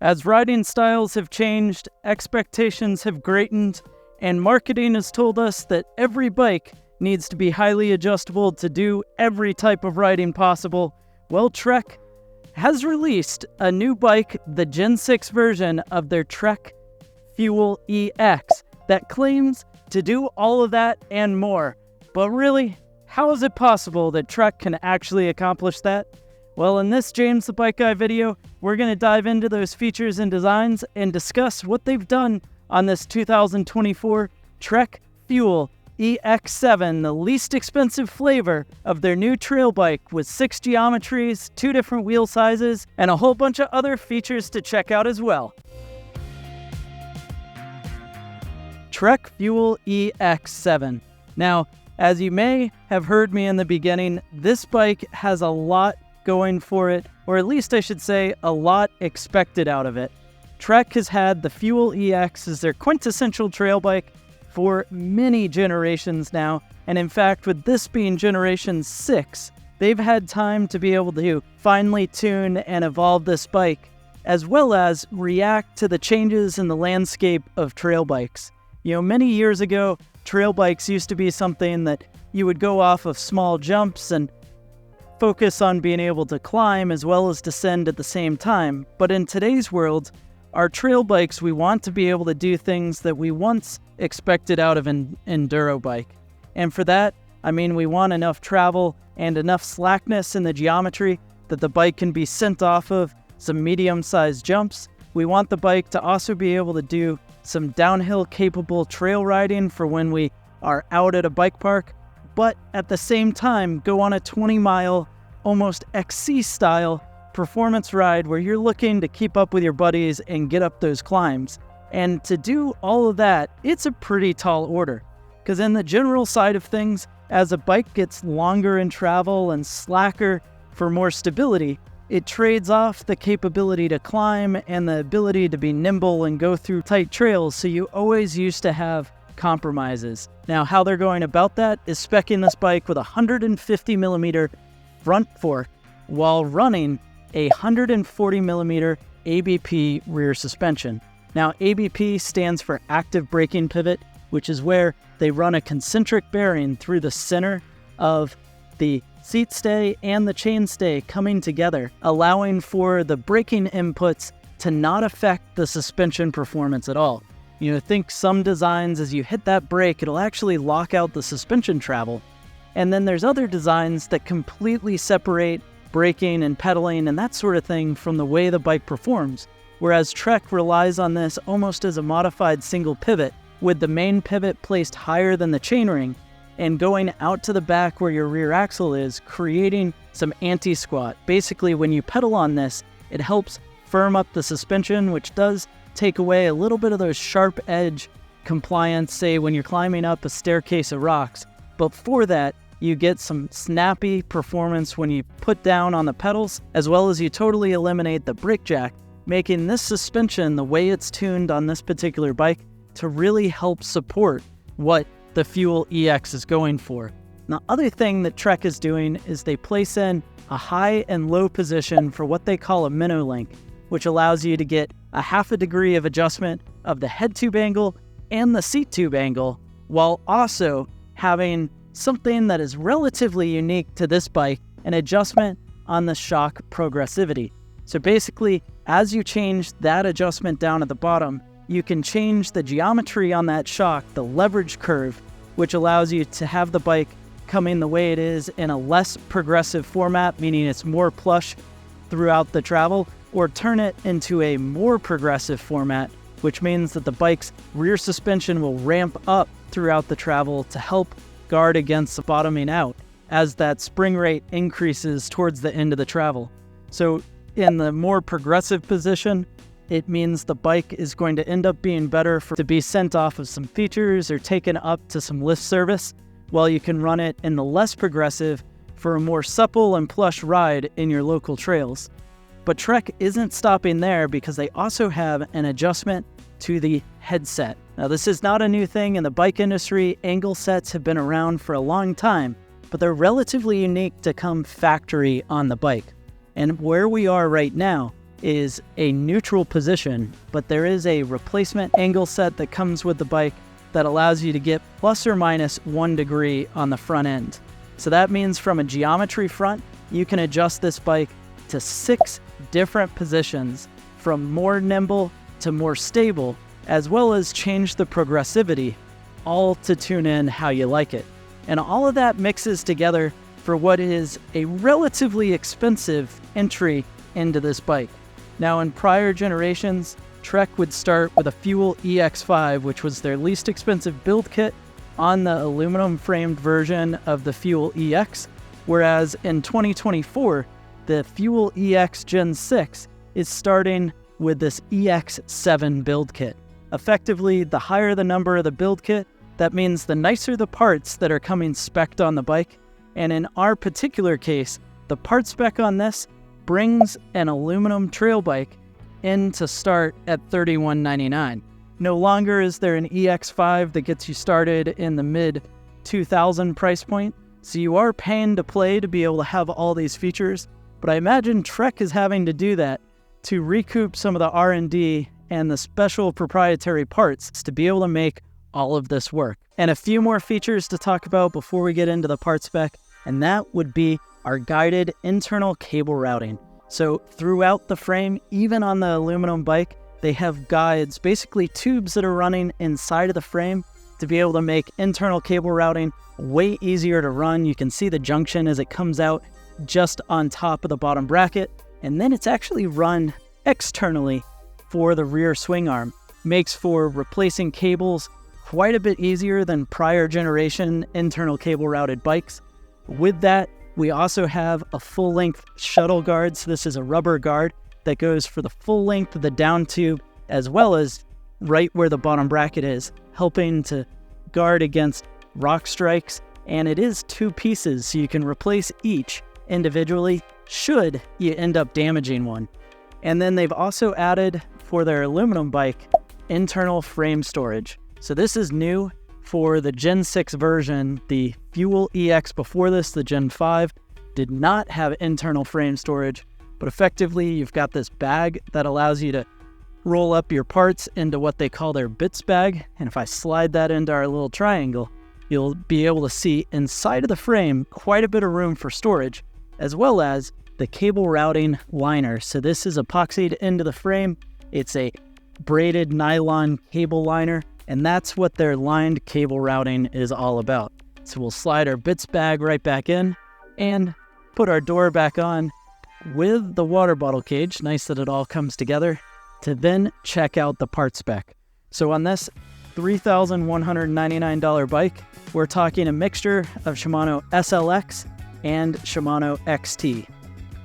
As riding styles have changed, expectations have greatened, and marketing has told us that every bike needs to be highly adjustable to do every type of riding possible, well, Trek has released a new bike, the Gen 6 version of their Trek Fuel EX, that claims to do all of that and more. But really, how is it possible that Trek can actually accomplish that? Well, in this James the Bike Guy video, we're going to dive into those features and designs and discuss what they've done on this 2024 Trek Fuel EX7, the least expensive flavor of their new trail bike with 6 geometries, 2 different wheel sizes, and a whole bunch of other features to check out as well. Trek Fuel EX7. Now, as you may have heard me in the beginning, this bike has a lot going for it, or at least I should say a lot expected out of it. Trek has had the Fuel EX as their quintessential trail bike for many generations now, and in fact with this being generation 6, they've had time to be able to finely tune and evolve this bike, as well as react to the changes in the landscape of trail bikes. You know, many years ago, trail bikes used to be something that you would go off of small jumps and focus on being able to climb as well as descend at the same time. But in today's world, our trail bikes, we want to be able to do things that we once expected out of an enduro bike. And for that, I mean, we want enough travel and enough slackness in the geometry that the bike can be sent off of some medium-sized jumps. We want the bike to also be able to do some downhill capable trail riding for when we are out at a bike park, but at the same time go on a 20-mile, almost XC style performance ride where you're looking to keep up with your buddies and get up those climbs. And to do all of that, it's a pretty tall order, because in the general side of things, as a bike gets longer in travel and slacker for more stability, it trades off the capability to climb and the ability to be nimble and go through tight trails, so you always used to have compromises. Now, how they're going about that is speccing this bike with a 150 millimeter front fork while running a 140 millimeter ABP rear suspension. Now, ABP stands for active braking pivot, which is where they run a concentric bearing through the center of the seat stay and the chain stay coming together, allowing for the braking inputs to not affect the suspension performance at all. You know, think some designs, as you hit that brake, it'll actually lock out the suspension travel. And then there's other designs that completely separate braking and pedaling and that sort of thing from the way the bike performs. Whereas Trek relies on this almost as a modified single pivot, with the main pivot placed higher than the chainring and going out to the back where your rear axle is, creating some anti-squat. Basically, when you pedal on this, it helps firm up the suspension, which does take away a little bit of those sharp edge compliance, say when you're climbing up a staircase of rocks. But for that, you get some snappy performance when you put down on the pedals, as well as you totally eliminate the brake jack, making this suspension, the way it's tuned on this particular bike, to really help support what the Fuel EX is going for. The other thing that Trek is doing is they place in a high and low position for what they call a minnow link, which allows you to get a half a degree of adjustment of the head tube angle and the seat tube angle, while also having something that is relatively unique to this bike, an adjustment on the shock progressivity. So basically, as you change that adjustment down at the bottom, you can change the geometry on that shock, the leverage curve, which allows you to have the bike coming the way it is in a less progressive format, meaning it's more plush throughout the travel, or turn it into a more progressive format, which means that the bike's rear suspension will ramp up throughout the travel to help guard against the bottoming out as that spring rate increases towards the end of the travel. So in the more progressive position, it means the bike is going to end up being better to be sent off of some features or taken up to some lift service, while you can run it in the less progressive for a more supple and plush ride in your local trails. But Trek isn't stopping there, because they also have an adjustment to the headset. Now, this is not a new thing in the bike industry. Angle sets have been around for a long time, but they're relatively unique to come factory on the bike. And where we are right now, is a neutral position, but there is a replacement angle set that comes with the bike that allows you to get plus or minus 1 degree on the front end. So that means from a geometry front, you can adjust this bike to 6 different positions, from more nimble to more stable, as well as change the progressivity, all to tune in how you like it. And all of that mixes together for what is a relatively expensive entry into this bike. Now, in prior generations, Trek would start with a Fuel EX5, which was their least expensive build kit on the aluminum framed version of the Fuel EX, whereas in 2024, the Fuel EX Gen 6 is starting with this EX7 build kit. Effectively, the higher the number of the build kit, that means the nicer the parts that are coming spec'd on the bike. And in our particular case, the part spec on this brings an aluminum trail bike in to start at $31.99. No longer is there an EX5 that gets you started in the mid 2000 price point, so you are paying to play to be able to have all these features, but I imagine Trek is having to do that to recoup some of the R&D and the special proprietary parts to be able to make all of this work. And a few more features to talk about before we get into the part spec, and that would be our guided internal cable routing. So throughout the frame, even on the aluminum bike, they have guides, basically tubes that are running inside of the frame to be able to make internal cable routing way easier to run. You can see the junction as it comes out just on top of the bottom bracket, and then it's actually run externally for the rear swing arm. Makes for replacing cables quite a bit easier than prior generation internal cable routed bikes. With that, we also have a full-length shuttle guard. So this is a rubber guard that goes for the full length of the down tube, as well as right where the bottom bracket is, helping to guard against rock strikes. And it is 2 pieces, so you can replace each individually should you end up damaging one. And then they've also added, for their aluminum bike, internal frame storage. So this is new for the Gen 6 version. The Fuel EX before this, the Gen 5, did not have internal frame storage, but effectively you've got this bag that allows you to roll up your parts into what they call their bits bag. And if I slide that into our little triangle, you'll be able to see inside of the frame quite a bit of room for storage, as well as the cable routing liner. So this is epoxied into the frame. It's a braided nylon cable liner, and that's what their lined cable routing is all about. So we'll slide our bits bag right back in and put our door back on with the water bottle cage. Nice that it all comes together to then check out the part spec. So on this $3,199 bike, we're talking a mixture of Shimano SLX and Shimano XT.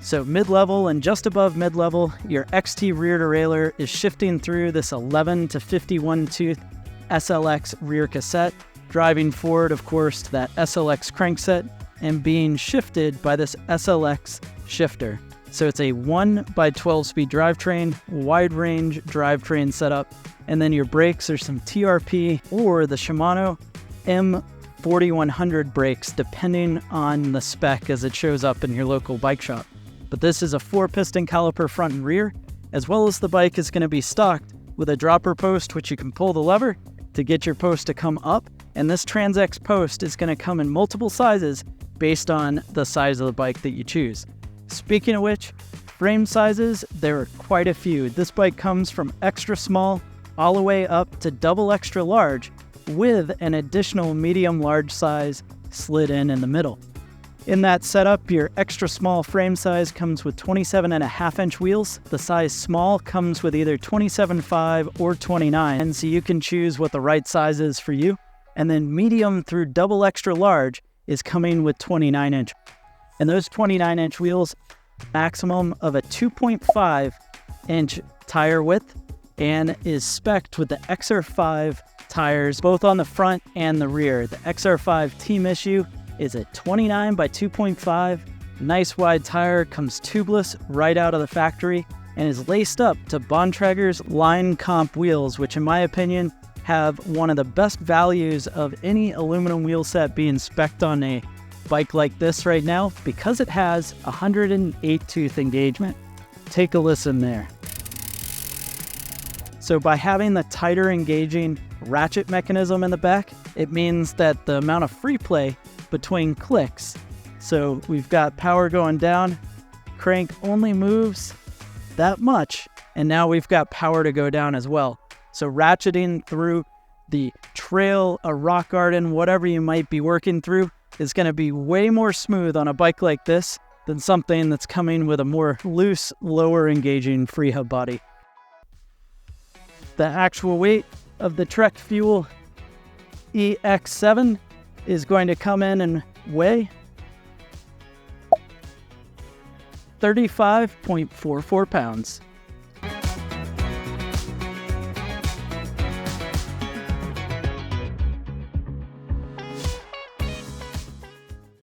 So mid-level and just above mid-level, your XT rear derailleur is shifting through this 11 to 51 tooth SLX rear cassette, driving forward, of course, to that SLX crankset and being shifted by this SLX shifter. So it's a 1x12 speed drivetrain, wide range drivetrain setup, and then your brakes are some TRP or the Shimano M4100 brakes, depending on the spec as it shows up in your local bike shop. But this is a 4-piston caliper front and rear, as well as the bike is going to be stocked with a dropper post, which you can pull the lever to get your post to come up. And this Trans-X post is going to come in multiple sizes based on the size of the bike that you choose. Speaking of which, frame sizes, there are quite a few. This bike comes from extra small all the way up to double extra large, with an additional medium large size slid in the middle. In that setup, your extra small frame size comes with 27.5-inch wheels. The size small comes with either 27.5 or 29, and so you can choose what the right size is for you. And then medium through double extra large is coming with 29-inch. And those 29-inch wheels, maximum of a 2.5-inch tire width, and is spec'd with the XR5 tires, both on the front and the rear. The XR5 Team Issue is a 29 by 2.5, nice wide tire, comes tubeless right out of the factory, and is laced up to Bontrager's Line Comp wheels, which in my opinion have one of the best values of any aluminum wheel set being spec'd on a bike like this right now, because it has 108 tooth engagement. Take a listen there. So by having the tighter engaging ratchet mechanism in the back, it means that the amount of free play between clicks. So we've got power going down, crank only moves that much, and now we've got power to go down as well. So ratcheting through the trail, a rock garden, whatever you might be working through is going to be way more smooth on a bike like this than something that's coming with a more loose, lower engaging free hub body. The actual weight of the Trek Fuel EX7 is going to come in and weigh 35.44 pounds.